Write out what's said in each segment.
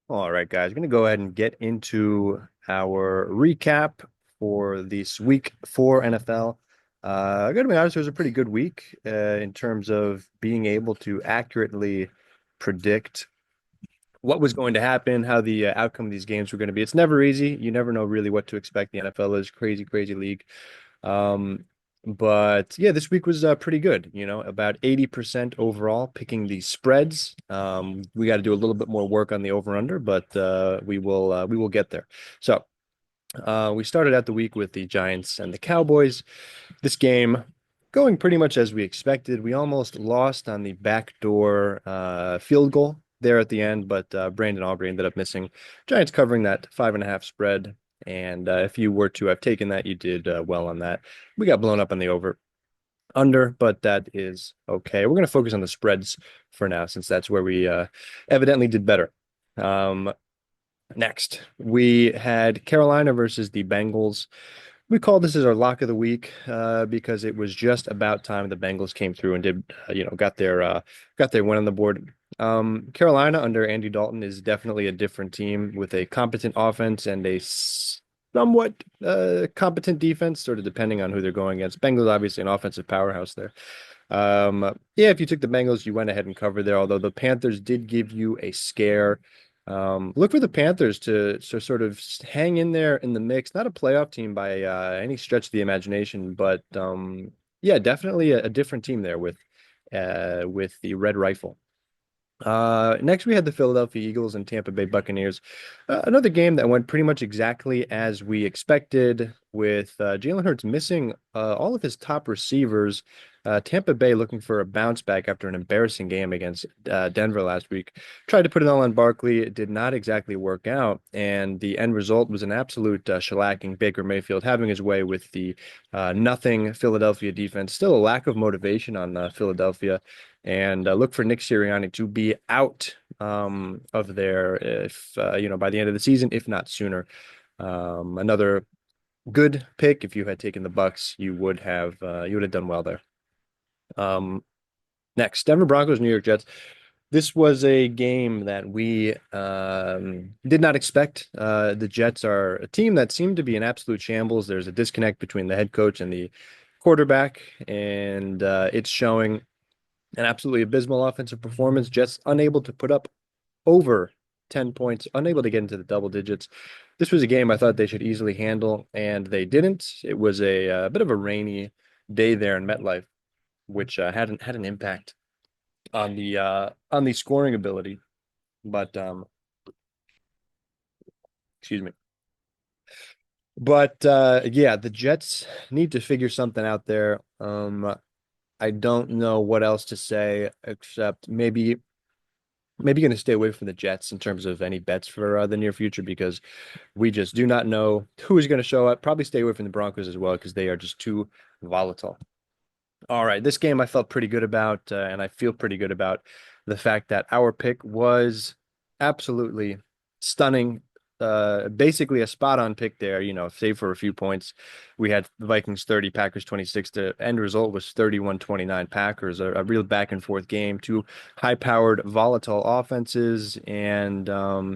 All right, guys, I'm going to go ahead and get into our recap for this week 4 NFL. I got to be honest, it was a pretty good week in terms of being able to accurately predict what was going to happen, how the outcome of these games were going to be. It's never easy. You never know really what to expect. The NFL is crazy, crazy league. Um, but yeah, this week was pretty good, about 80% overall picking the spreads. We got to do a little bit more work on the over under, but we will get there. So, we started out the week with the Giants and the Cowboys. This game going pretty much as we expected. We almost lost on the backdoor field goal there at the end, but Brandon Aubrey ended up missing. Giants covering that 5.5 spread. And if you were to have taken that, you did well on that. We got blown up on the over under, but that is okay. We're going to focus on the spreads for now, since that's where we evidently did better. Um, Next, we had Carolina versus the Bengals. We called this as our lock of the week because it was just about time the Bengals came through and did, got their win on the board. Carolina under Andy Dalton is definitely a different team with a competent offense and a somewhat competent defense, sort of depending on who they're going against. Bengals obviously an offensive powerhouse there. Yeah, if you took the Bengals, you went ahead and covered there. Although the Panthers did give you a scare. Look for the Panthers to sort of hang in there in the mix. Not a playoff team by any stretch of the imagination, but yeah, definitely a different team there with the Red Rifle. Next, we had the Philadelphia Eagles and Tampa Bay Buccaneers. Another game that went pretty much exactly as we expected, with Jalen Hurts missing all of his top receivers. Tampa Bay looking for a bounce back after an embarrassing game against Denver last week. Tried to put it all on Barkley. It did not exactly work out, and the end result was an absolute shellacking. Baker Mayfield having his way with the nothing Philadelphia defense. Still a lack of motivation on Philadelphia, and look for Nick Sirianni to be out of there if by the end of the season, if not sooner. Another good pick. If you had taken the Bucks, you would have done well there. Um, Next, Denver Broncos, New York Jets. This was a game that we did not expect. The Jets are a team that seemed to be in absolute shambles. There's a disconnect between the head coach and the quarterback, and it's showing an absolutely abysmal offensive performance. Jets unable to put up over 10 points, unable to get into the double digits. This was a game I thought they should easily handle, and they didn't. It was a bit of a rainy day there in MetLife, which had an impact on the scoring ability. But excuse me. But yeah, the Jets need to figure something out there. I don't know what else to say except maybe going to stay away from the Jets in terms of any bets for the near future, because we just do not know who is going to show up. Probably stay away from the Broncos as well because they are just too volatile. All right, this game I felt pretty good about, and I feel pretty good about the fact that our pick was absolutely stunning. Basically a spot on pick there, save for a few points. We had the Vikings 30, Packers 26. The end result was 31-29 Packers, a real back and forth game, two high-powered, volatile offenses. And,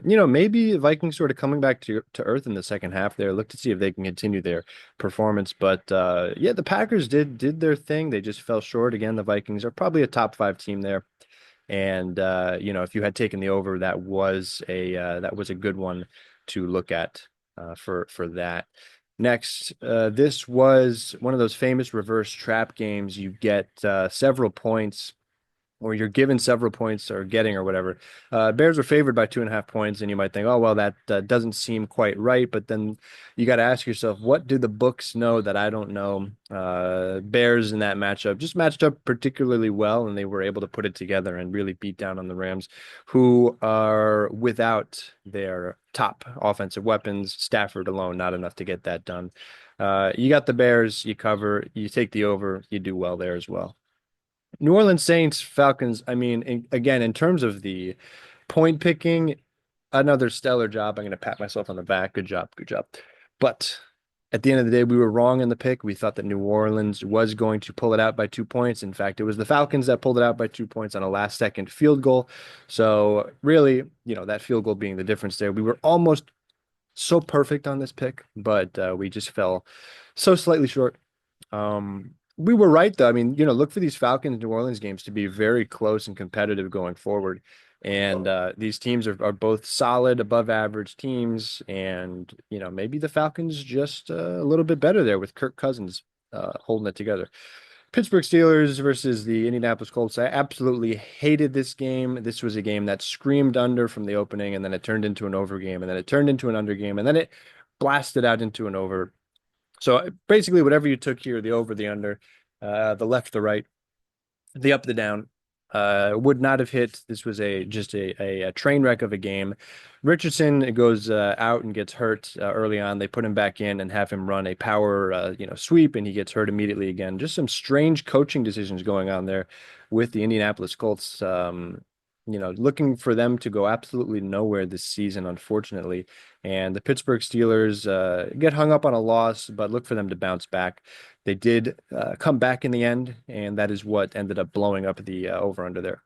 maybe Vikings sort of coming back to earth in the second half there. Look to see if they can continue their performance. But yeah, the Packers did their thing. They just fell short again. The Vikings are probably a top five team there. And if you had taken the over, that was a good one to look at for that. Next, this was one of those famous reverse trap games. You get several points, or you're given several points or getting or whatever. Bears were favored by 2.5 points, and you might think, oh, well, that doesn't seem quite right. But then you got to ask yourself, what do the books know that I don't know? Bears in that matchup just matched up particularly well, and they were able to put it together and really beat down on the Rams, who are without their top offensive weapons. Stafford alone, not enough to get that done. You got the Bears, you cover, you take the over, you do well there as well. New Orleans Saints, Falcons. I mean, again, in terms of the point picking, another stellar job. I'm going to pat myself on the back. Good job, good job. But At the end of the day, we were wrong in the pick. We thought that New Orleans was going to pull it out by 2 points. In fact, it was the Falcons that pulled it out by 2 points on a last second field goal. So really, that field goal being the difference there. We were almost so perfect on this pick, but we just fell so slightly short. We were right though. I mean, look for these Falcons New Orleans games to be very close and competitive going forward. And these teams are both solid, above average teams. And, maybe the Falcons just a little bit better there with Kirk Cousins holding it together. Pittsburgh Steelers versus the Indianapolis Colts. I absolutely hated this game. This was a game that screamed under from the opening, and then it turned into an over game, and then it turned into an under game, and then it blasted out into an over. So basically, whatever you took here, the over, the under, the left, the right, the up, the down, would not have hit. This was just a train wreck of a game. Richardson goes out and gets hurt early on. They put him back in and have him run a power sweep, and he gets hurt immediately again. Just some strange coaching decisions going on there with the Indianapolis Colts. Looking for them to go absolutely nowhere this season, unfortunately. And the Pittsburgh Steelers get hung up on a loss, but look for them to bounce back. They did come back in the end, and that is what ended up blowing up the over under there.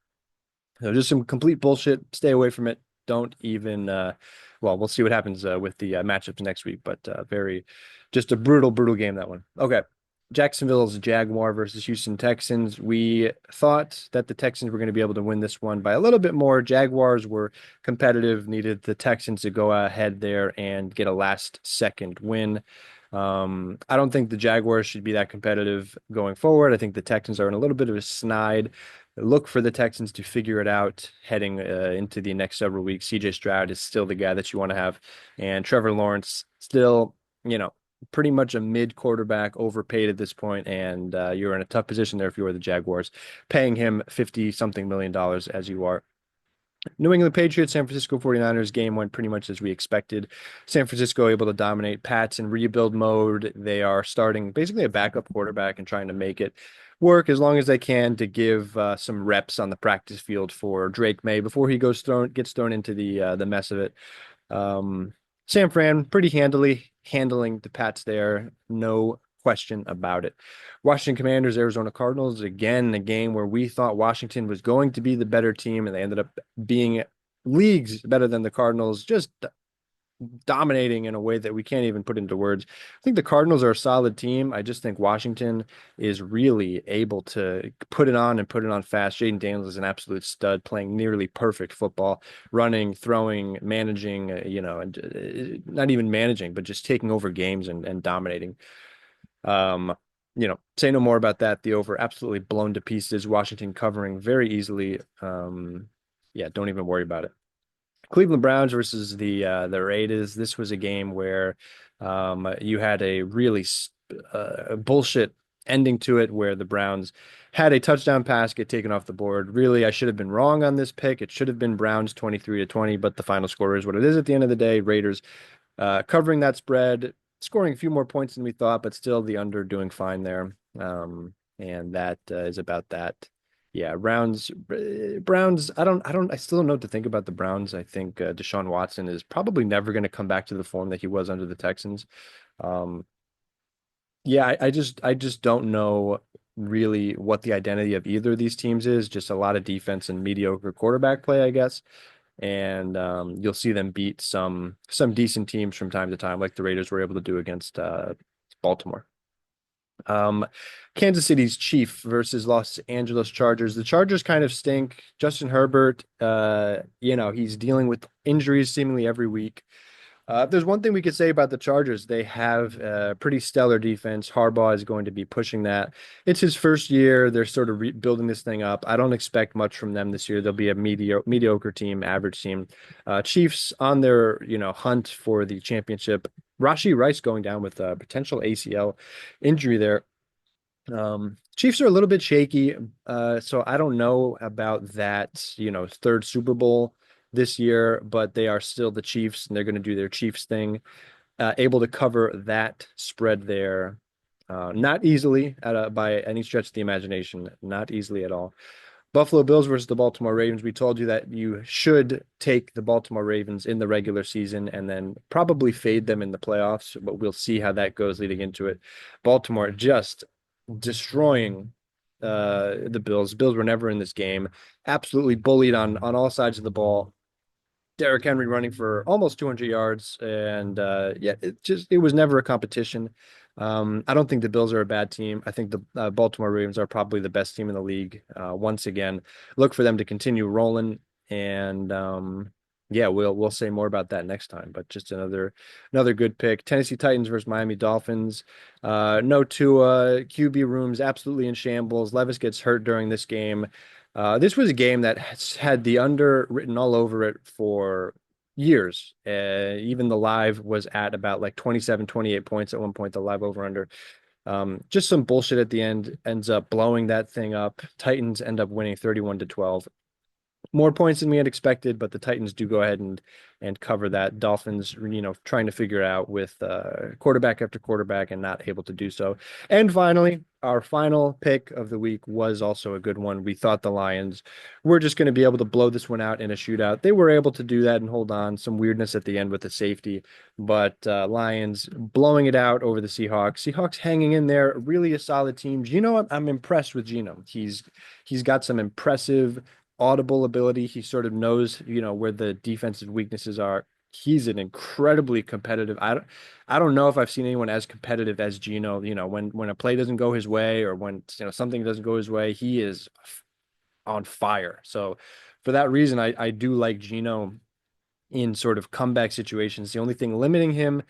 So just some complete bullshit. Stay away from it. Don't even. Well, we'll see what happens with the matchups next week, but just a brutal, brutal game that one. Okay. Jacksonville's Jaguar versus Houston Texans. We thought that the Texans were going to be able to win this one by a little bit more. Jaguars were competitive, needed the Texans to go ahead there and get a last second win. I don't think the Jaguars should be that competitive going forward. I think the Texans are in a little bit of a snide. Look for the Texans to figure it out heading into the next several weeks. CJ Stroud is still the guy that you want to have, and Trevor Lawrence still, pretty much a mid quarterback, overpaid at this point, and you're in a tough position there if you are the Jaguars, paying him 50 something million dollars as you are. New England Patriots, San Francisco 49ers game went pretty much as we expected. San Francisco able to dominate. Pats in rebuild mode. They are starting basically a backup quarterback and trying to make it work as long as they can to give some reps on the practice field for Drake May before he gets thrown into the mess of it. San Fran pretty handily handling the Pats there. No question about it. Washington Commanders, Arizona Cardinals, again, a game where we thought Washington was going to be the better team, and they ended up being leagues better than the Cardinals, just dominating in a way that we can't even put into words. I think the Cardinals are a solid team. I just think Washington is really able to put it on and put it on fast. Jaden Daniels is an absolute stud, playing nearly perfect football, running, throwing, managing, and not even managing, but just taking over games and dominating. Um, say no more about that. The over absolutely blown to pieces. Washington covering very easily. Yeah, don't even worry about it. Cleveland Browns versus the Raiders. This was a game where you had a really bullshit ending to it, where the Browns had a touchdown pass get taken off the board. Really, I should have been wrong on this pick. It should have been Browns 23-20, but the final score is what it is at the end of the day. Raiders covering that spread, scoring a few more points than we thought, but still the under doing fine there. And that is about that. Yeah, Browns. I still don't know what to think about the Browns. I think Deshaun Watson is probably never going to come back to the form that he was under the Texans. Um, yeah, I just don't know really what the identity of either of these teams is. Just a lot of defense and mediocre quarterback play, I guess. And you'll see them beat some decent teams from time to time, like the Raiders were able to do against Baltimore. Um, Kansas City's Chief versus Los Angeles Chargers. The Chargers kind of stink. Justin Herbert, he's dealing with injuries seemingly every week. If there's one thing we could say about the Chargers, they have a pretty stellar defense. Harbaugh is going to be pushing that. It's his first year. They're sort of building this thing up. I don't expect much from them this year. They'll be a mediocre team, average team. Chiefs on their hunt for the championship. Rashi Rice going down with a potential ACL injury there. Chiefs are a little bit shaky, so I don't know about that, third Super Bowl this year, but they are still the Chiefs and they're going to do their Chiefs thing. Able to cover that spread there, not easily by any stretch of the imagination, not easily at all. Buffalo Bills versus the Baltimore Ravens. We told you that you should take the Baltimore Ravens in the regular season and then probably fade them in the playoffs, but we'll see how that goes leading into it. Baltimore just destroying the Bills. Bills were never in this game. Absolutely bullied on all sides of the ball. Derrick Henry running for almost 200 yards, and yeah, it was never a competition. I don't think the Bills are a bad team. I think the Baltimore Ravens are probably the best team in the league. Once again, look for them to continue rolling, and yeah, we'll say more about that next time. But just another good pick. Tennessee Titans versus Miami Dolphins. No Tua, QB rooms absolutely in shambles. Levis gets hurt during this game. This was a game that has had the under written all over it for years. Even the live was at about like 27, 28 points at one point, the live over under. Just some bullshit at the end ends up blowing that thing up. Titans end up winning 31-12. More points than we had expected, but the Titans do go ahead and cover that. Dolphins, trying to figure it out with quarterback after quarterback and not able to do so. And finally, our final pick of the week was also a good one. We thought the Lions were just going to be able to blow this one out in a shootout. They were able to do that and hold on. Some weirdness at the end with the safety, but Lions blowing it out over the Seahawks. Seahawks hanging in there, really a solid team. I'm impressed with Geno. He's got some impressive audible ability. He sort of knows, where the defensive weaknesses are. He's an incredibly competitive. I don't know if I've seen anyone as competitive as Geno. When a play doesn't go his way or when something doesn't go his way, he is on fire. So for that reason, I do like Geno in sort of comeback situations. The only thing limiting him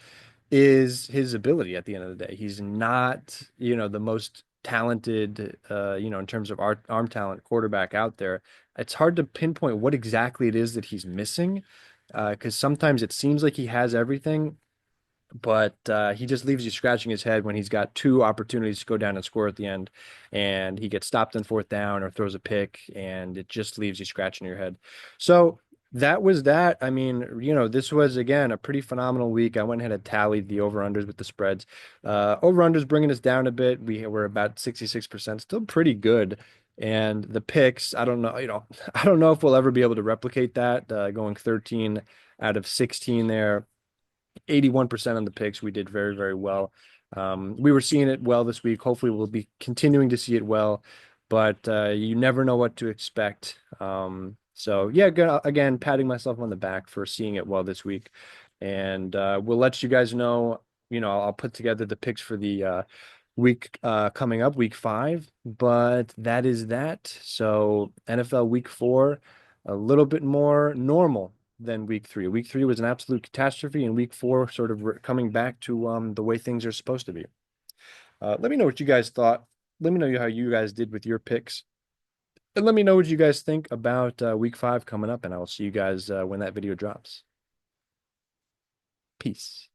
is his ability at the end of the day. He's not, the most talented, in terms of arm talent quarterback out there. It's hard to pinpoint what exactly it is that he's missing, because sometimes it seems like he has everything, but he just leaves you scratching his head when he's got two opportunities to go down and score at the end, and he gets stopped on fourth down or throws a pick, and it just leaves you scratching your head. So that was that. I mean, this was again a pretty phenomenal week. I went ahead and tallied the over-unders with the spreads. Over-unders bringing us down a bit. We were about 66%, still pretty good. And the picks, I don't know, I don't know if we'll ever be able to replicate that, going 13 out of 16 there. 81% on the picks. We did very, very well. We were seeing it well this week. Hopefully, we'll be continuing to see it well, but you never know what to expect. So, yeah, again, patting myself on the back for seeing it well this week. And we'll let you guys know. I'll put together the picks for the week coming up, week 5. But that is that. So, NFL week 4, a little bit more normal than week 3. Week 3 was an absolute catastrophe, and week 4 sort of coming back to the way things are supposed to be. Let me know what you guys thought. Let me know how you guys did with your picks. And let me know what you guys think about week 5 coming up, and I will see you guys when that video drops. Peace.